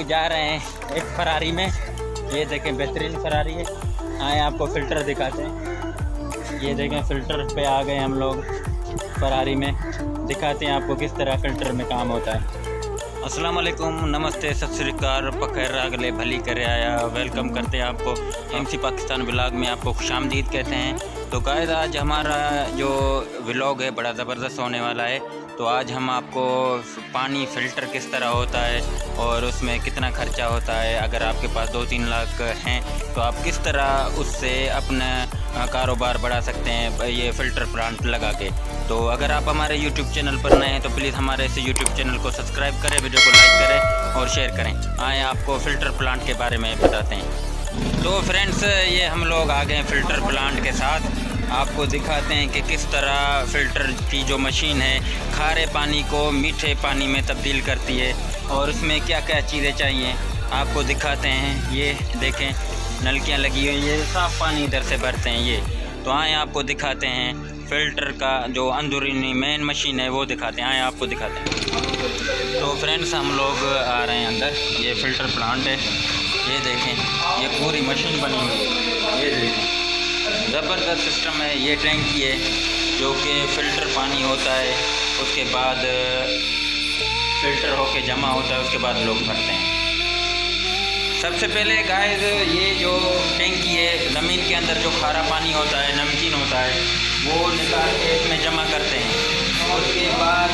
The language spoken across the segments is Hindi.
लोग जा रहे हैं एक फरारी में। ये देखें बेहतरीन फरारी है। आए आपको फ़िल्टर दिखाते हैं। ये देखें फ़िल्टर पे आ गए हम लोग फरारी में। दिखाते हैं आपको किस तरह फ़िल्टर में काम होता है। अस्सलाम वालेकुम, नमस्ते, सत श्री अकाल, पखैर अगले भली करे आया। वेलकम करते हैं आपको MC पाकिस्तान व्लॉग में, आपको खुशामदीद कहते हैं। तो गाइस आज हमारा जो व्लॉग है बड़ा ज़बरदस्त होने वाला है। तो आज हम आपको पानी फ़िल्टर किस तरह होता है और उसमें कितना ख़र्चा होता है, अगर आपके पास 2-3 लाख हैं तो आप किस तरह उससे अपना कारोबार बढ़ा सकते हैं ये फ़िल्टर प्लांट लगा के। तो अगर आप हमारे YouTube चैनल पर नए हैं तो प्लीज़ हमारे इस YouTube चैनल को सब्सक्राइब करें, वीडियो को लाइक करें और शेयर करें। आए आपको फ़िल्टर प्लांट के बारे में बताते हैं। तो फ्रेंड्स ये हम लोग आ गए फ़िल्टर प्लांट के साथ। आपको दिखाते हैं कि किस तरह फ़िल्टर की जो मशीन है खारे पानी को मीठे पानी में तब्दील करती है और उसमें क्या क्या चीज़ें चाहिए आपको दिखाते हैं। ये देखें नलकियाँ लगी हुई, ये साफ़ पानी इधर से भरते हैं ये। तो आए आपको दिखाते हैं फ़िल्टर का जो अंदरूनी मेन मशीन है वो दिखाते हैं। आए आपको दिखाते हैं। तो फ्रेंड्स हम लोग आ रहे हैं अंदर। ये फ़िल्टर प्लांट है, ये देखें ये पूरी मशीन बनी हुई है। ये देखें ज़बरदस्त सिस्टम है। ये टैंकी है जो कि फ़िल्टर पानी होता है, उसके बाद फ़िल्टर होके जमा होता है, उसके बाद लोग भरते हैं। सबसे पहले गाइस ये जो टैंकी है ज़मीन के अंदर जो खारा पानी होता है, नमकीन होता है, वो निकाल के इसमें जमा करते हैं। उसके बाद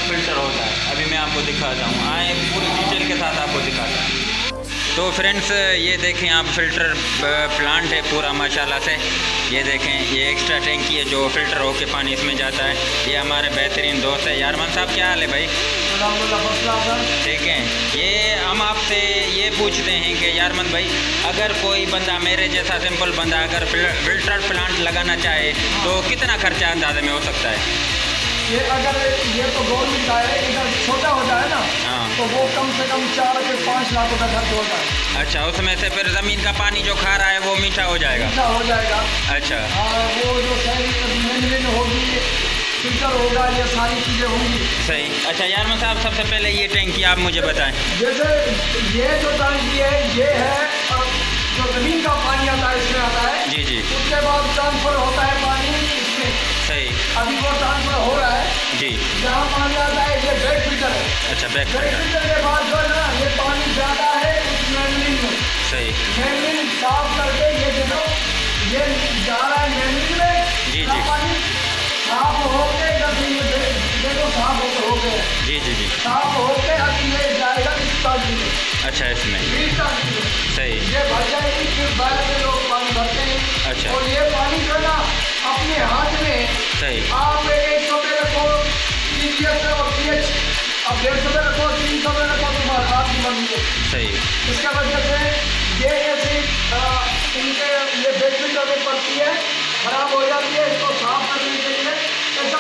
फ़िल्टर होता है। अभी मैं आपको दिखाता हूँ। आए पूरी डिटेल के साथ आपको दिखाता हूँ। तो फ्रेंड्स ये देखें आप फ़िल्टर प्लांट है पूरा माशाल्लाह से। ये देखें ये एक्स्ट्रा टैंकी है जो फ़िल्टर होके पानी इसमें जाता है। ये हमारे बेहतरीन दोस्त है यारमन साहब, क्या हाल है भाई? ठीक है। ये हम आपसे ये पूछते हैं कि यारमन भाई अगर कोई बंदा मेरे जैसा सिंपल बंदा अगर फ़िल्टर प्लांट लगाना चाहे तो कितना खर्चा अंदाजे में हो सकता है? ये अगर ये तो गवर्नमेंट का है, इधर छोटा होता है ना, हाँ, तो वो कम से कम 4 से 5 लाख रुपये खर्च होता है। अच्छा, उसमें से फिर ज़मीन का पानी जो खा रहा है वो मीठा हो जाएगा? मीठा हो जाएगा। अच्छा, और वो जो शहरी मेन होगी, फिल्टर होगा, ये सारी चीज़ें होंगी। सही। अच्छा यारमन साहब सबसे पहले ये टैंकी आप मुझे बताएं। जैसे ये जो टंकी है ये है जो ज़मीन का पानी आता है इसमें आता है। जी जी। उसके बाद ट्रांसफ़र होता है पानी इसमें। सही। अभी वो ट्रांसफ़र हो रहा है जी। जहाँ पानी आता है ये बैक फिल्टर है। अच्छा, बैक बैक फिल्टर के बाद जो है ना ये पानी ज़्यादा है इस मेमब्रेन में। सही। मेमब्रेन साफ करके ये देखो ये जा रहा है मेमब्रेन में। जी जी। पानी साफ होके देखो साफ हो गए। जी जी जी। साफ होके अभी ये जाएगा इस टंकी में। अच्छा, इसमें इस टंकी में सही। ये भर जाएगी, फिर बाहर से लोग पानी भरते हैं। अच्छा। और ये पानी जो है ना अपने हाथ में सही। आप 100 पे रखो TDS और pH, अब 150 पे रखो, 300 पे रखो, तुम्हारा आपकी मर्जी है। सही। इसका वजह से ये ऐसी इनके ये बैक फिल्टर में पड़ती है, खराब हो जाती है। इसको साफ करने के लिए ऐसा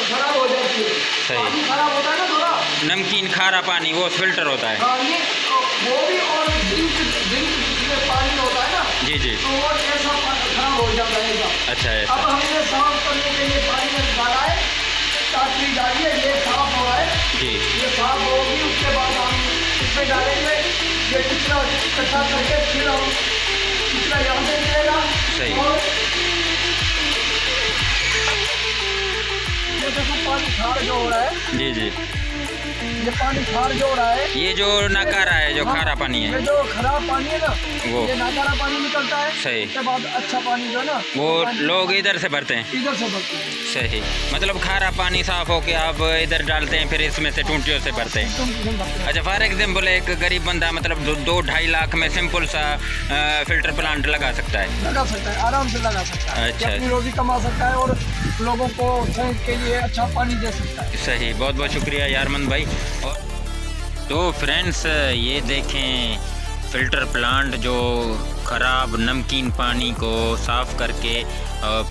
खराब हो जाती है। सही। पानी खराब होता है ना थोड़ा नमकीन खारा पानी वो फ़िल्टर होता है। हाँ, ये वो भी और ड्रिंक में पानी होता है ना, जी जी। तो वो ऐसा खराब हो जाता है ऐसा। अच्छा अब ऐसा। हमने साफ करने के लिए पानी में डाला है, टाटली डाली है, ये साफ हो रहा है। जी। ये साफ होगी उसके बाद हम इसमें डालेंगे ये कितना इकट्ठा करके फिर हम कितना यहाँ से निकलेगा। सही। और ये देखो पानी खार जो हो रहा है, जी जी। ये पानी खार जो हो रहा है, ये जो नकारा है जो खारा पानी ये है जो खराब पानी है ना वो ये नाकारा पानी निकलता है। सही। उसके बाद अच्छा पानी जो है ना वो लोग इधर से भरते हैं। इधर से भरते हैं। सही। मतलब खारा पानी साफ़ होके आप इधर डालते हैं, फिर इसमें से टूटियों से भरते हैं। अच्छा, फॉर एग्जाम्पल एक गरीब बंदा मतलब 2-2.5 लाख में सिंपल सा फ़िल्टर प्लांट लगा सकता है? लगा सकता है, आराम से लगा सकता है। अच्छा। अपनी रोजी कमा सकता है और लोगों को सेहत के लिए अच्छा पानी दे सकता है। सही। बहुत बहुत शुक्रिया यारमन भाई। और तो फ्रेंड्स ये देखें फ़िल्टर प्लांट जो ख़राब नमकीन पानी को साफ़ करके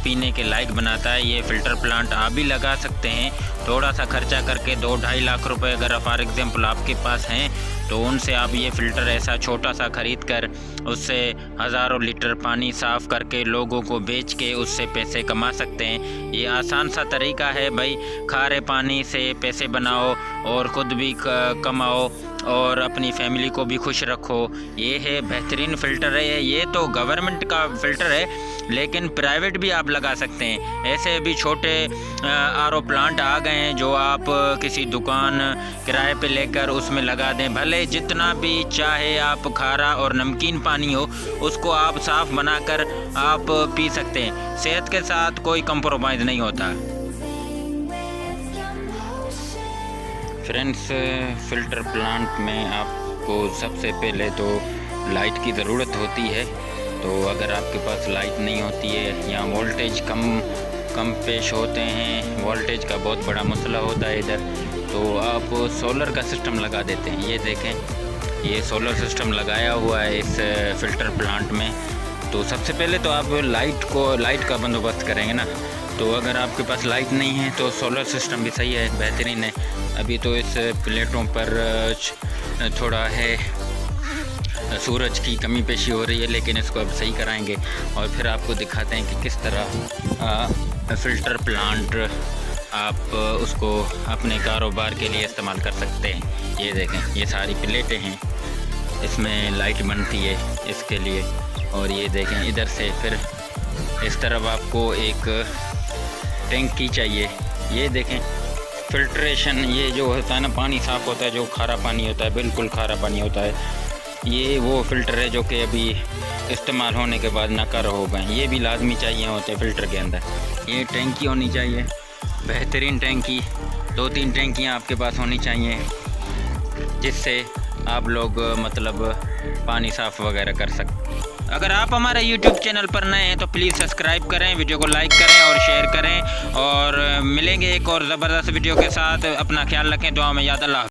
पीने के लायक बनाता है। ये फ़िल्टर प्लांट आप भी लगा सकते हैं। थोड़ा सा खर्चा करके 2-2.5 लाख रुपए अगर फॉर एग्ज़ाम्पल आपके पास हैं तो उनसे आप ये फ़िल्टर ऐसा छोटा सा ख़रीद कर उससे हज़ारों लीटर पानी साफ़ करके लोगों को बेच के उससे पैसे कमा सकते हैं। ये आसान सा तरीका है भाई, खारे पानी से पैसे बनाओ और ख़ुद भी कमाओ और अपनी फैमिली को भी खुश रखो। ये है बेहतरीन फ़िल्टर है। ये तो गवर्नमेंट का फ़िल्टर है, लेकिन प्राइवेट भी आप लगा सकते हैं। ऐसे भी छोटे आरओ प्लांट आ गए हैं जो आप किसी दुकान किराए पे लेकर उसमें लगा दें। भले जितना भी चाहे आप खारा और नमकीन पानी हो, उसको आप साफ़ बनाकर आप पी सकते हैं। सेहत के साथ कोई कंप्रोमाइज़ नहीं होता। फ्रेंड्स, फ़िल्टर प्लांट में आपको सबसे पहले तो लाइट की ज़रूरत होती है। तो अगर आपके पास लाइट नहीं होती है या वोल्टेज कम पेश होते हैं, वोल्टेज का बहुत बड़ा मसला होता है इधर, तो आप सोलर का सिस्टम लगा देते हैं। ये देखें, ये सोलर सिस्टम लगाया हुआ है इस फ़िल्टर प्लांट में। तो सबसे पहले तो आप लाइट का बंदोबस्त करेंगे ना। तो अगर आपके पास लाइट नहीं है तो सोलर सिस्टम भी सही है, बेहतरीन है। अभी तो इस प्लेटों पर थोड़ा है सूरज की कमी पेशी हो रही है, लेकिन इसको अब सही कराएंगे और फिर आपको दिखाते हैं कि किस तरह फ़िल्टर प्लांट आप उसको अपने कारोबार के लिए इस्तेमाल कर सकते हैं। ये देखें, ये सारी प्लेटें हैं, इसमें लाइट बनती है इसके लिए। और ये देखें, इधर से फिर इस तरफ आपको एक टैंकी चाहिए। ये देखें फ़िल्ट्रेशन, ये जो होता है ना, पानी साफ़ होता है, जो खारा पानी होता है, बिल्कुल खारा पानी होता है, ये वो फ़िल्टर है जो कि अभी इस्तेमाल होने के बाद नकार हो गए। ये भी लाजमी चाहिए होते हैं फ़िल्टर के अंदर। ये टैंकी होनी चाहिए, बेहतरीन टैंकी, 2-3 टैंकियाँ आपके पास होनी चाहिए, जिससे आप लोग मतलब पानी साफ़ वगैरह कर सकते। अगर आप हमारे YouTube चैनल पर नए हैं तो प्लीज़ सब्सक्राइब करें, वीडियो को लाइक करें और शेयर करें। और मिलेंगे एक और ज़बरदस्त वीडियो के साथ। अपना ख्याल रखें, दुआ में याद। अल्लाह।